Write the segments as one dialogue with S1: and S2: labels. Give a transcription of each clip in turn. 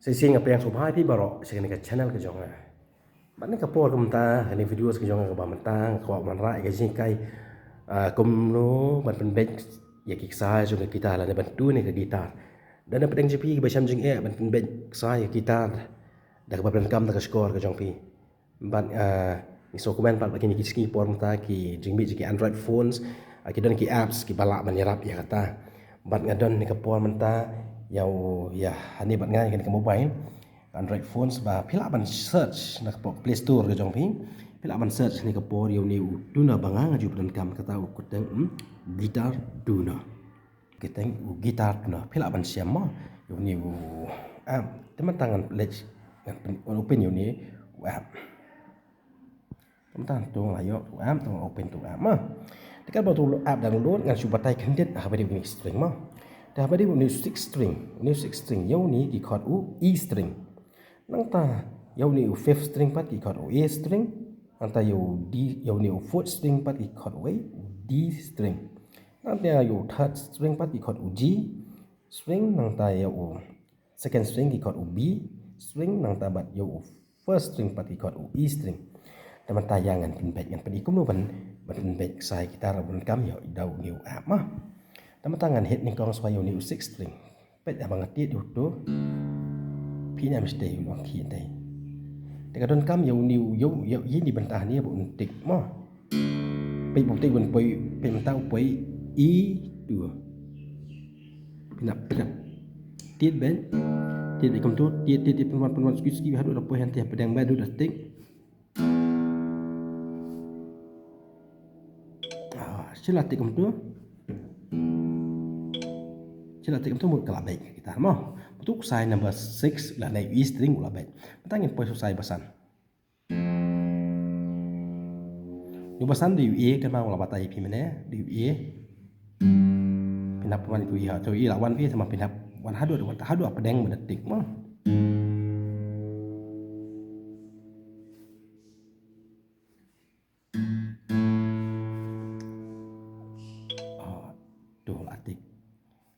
S1: Sing apa yang subhai pi baro sing ke channel ke jonga. Bat ni kapor kum ta ni video ke jonga ke ba mentang ko man rai ke jing kai kum no ban pen bet ya ki sai jo kita la ne bantu ni ke gitar. Dan dapat yang jepi ba sham jing ban pen bet sai gitar. Da ka ban kam da ka score ke jong pi. Ban ni so komen pat bagi ni ki por mta ki jing bi ki Android phones ki don ki apps ki balak ban yarap ya kata. Bat ngadon ni kapor menta yau ya hani bat ngai ke mobile Android phones ba phila ban search na Play Store ke jong pi phila ban search ni kapor yau ni duna banga ju ban kam kata ku teng gitar duna keteng gitar duna phila ban siam ma yau ni teman tangan pledge ngan open yau ni app teman tangan tu layo app tu open tu app ma dekat batu app download ngan su batai kandet apa dia ni string ma dah badi ni 6 string yau ni ki chord u E string nang ta yau ni u 5th string pat ki chord u A string nang ta yau ni u 4th string pat ki chord u D string nang ta yau 3rd string pat ki chord u G string nang ta yau u 2nd string ki chord u B string nang ta bat yau u 1st string pat ki chord u E string teman tayangan pinbet ngan pedikum no ban pinbet sai gitar ban kam yau dau ni u app mah teman tangan hit ni kong swayo ni 6 string pet abang ati du tu pina mesti ulang ki dai dekat don kam yau ni yau ni bentah ni bu untik mo pe bukti bun poi pe mentau poi E 2 pina tiet ben tiet kom tu tiet penwan ski hadu poi hanti pedang badu dah tik sila tik kom tu Cila tik tu mut kelabek kita mau. Untuk sai number 6 la naik E string ulah bet. Tangin poi sai basan. Ni basan di E kan mau la batai pi mene di E. Pinap wan itu ya. Tu E lawan E sama pinap wan hadu apa deng menetik mau.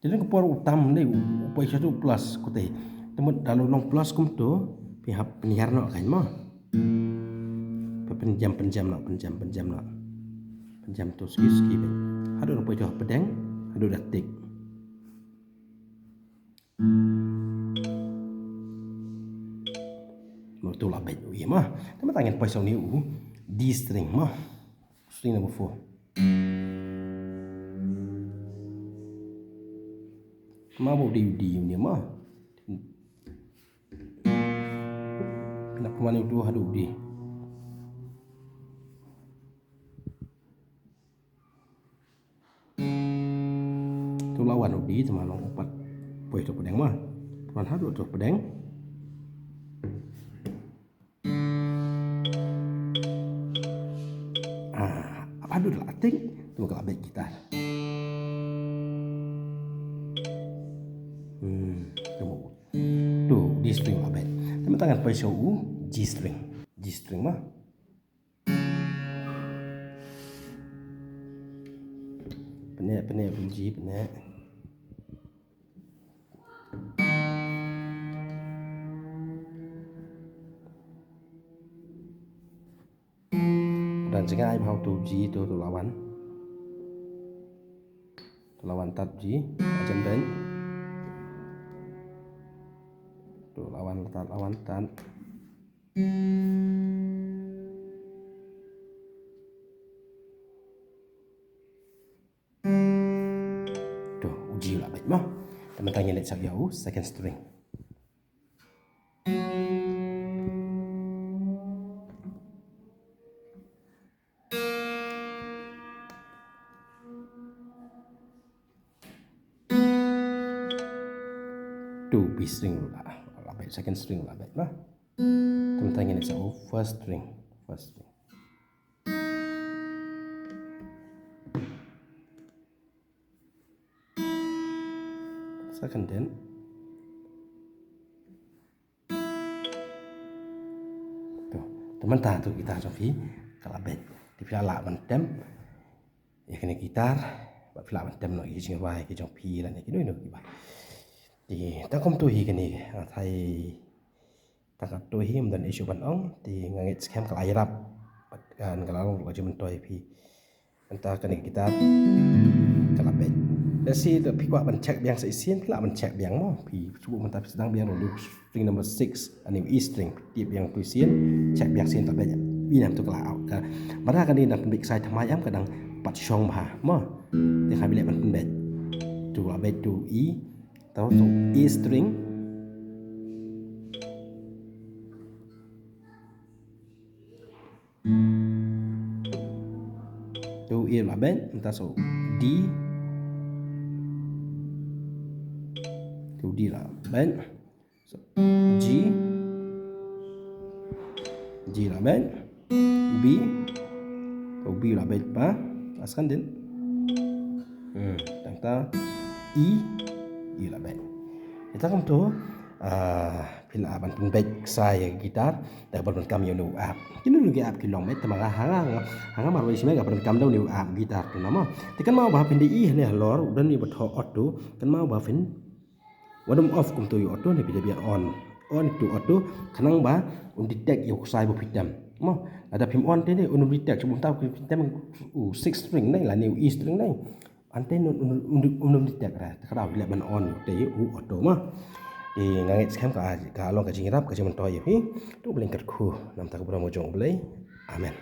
S1: Jadi kepor utam ni upoi satu plus kote. Temut dalam long plus kum tu pihak penyiar nak kan mah. Penjam nak. Penjam tu ski. Hadu upoi tu pedang, hadu datik. Mau tu lah baik ya mah. Teman tangan poi ni D string mah. String number 4. Mau di ni mah. Kenapa mana itu hadu di? Tu lawan di sama long empat. Poi tu pedang mah. Tuan hadu tu pedang. Apa hadu lah ating tu kalau baik kita. Tu D string lah bet. Teman tangan poi show G string. G string mah. Penek G penek. Dan jika ai mau tu G tu lawan. Tu lawan tat G macam ben. Lawan tan tu uji lah baik mah teman tanya nak cak jauh second string tu B string lah second string lah baik lah teman tanya nak cak first string second then tu teman tahu tu kita Sofi kalau baik di piala mentem ya kena gitar buat piala mentem nak isi wai ke jong pi lah ni kini nak thì ta không tôi hi cái này thầy takat tôi hi dan isu ban ong thì ngangit scam kal airap kan kalau lo cuma tôi pi entah kan kita kalau bet Desi the pick up and check biang seisian pula men check biang mo pi cuba mentap sedang biang dulu string number 6 ani E string tiap biang puisian check biang sin tak banyak binam tu kalau out ka mara kan ni nak big side thamai am kadang pat shong ba mo dia kami lek men bet tu abet tu E tahu tu E string tu E la ben entah so D tu D lah ben so, G lah ben B tu B lah ben pa askan din tanta E lah ben kita kam tu pila aban pun baik saya gitar dah berkam yo nu app kini lu app kilong met tamaga hanga maru isme ga berkam dau nu app gitar tu nama tekan mau bah pindi I ne lor dan ni betho auto kan mau bah fin wadum off kum tu yo auto ne biar on tu auto kanang ba detect yo sai bo pitam mo ada pim on te ne detect cuma tahu pitam 6 string này là new E string này anten detect ra kalau bila ban on te auto mah thì ngangit scam ka long ka jingirap ka jaman toy hi tu belingkat khu nam ta ko bra mo jong blai amen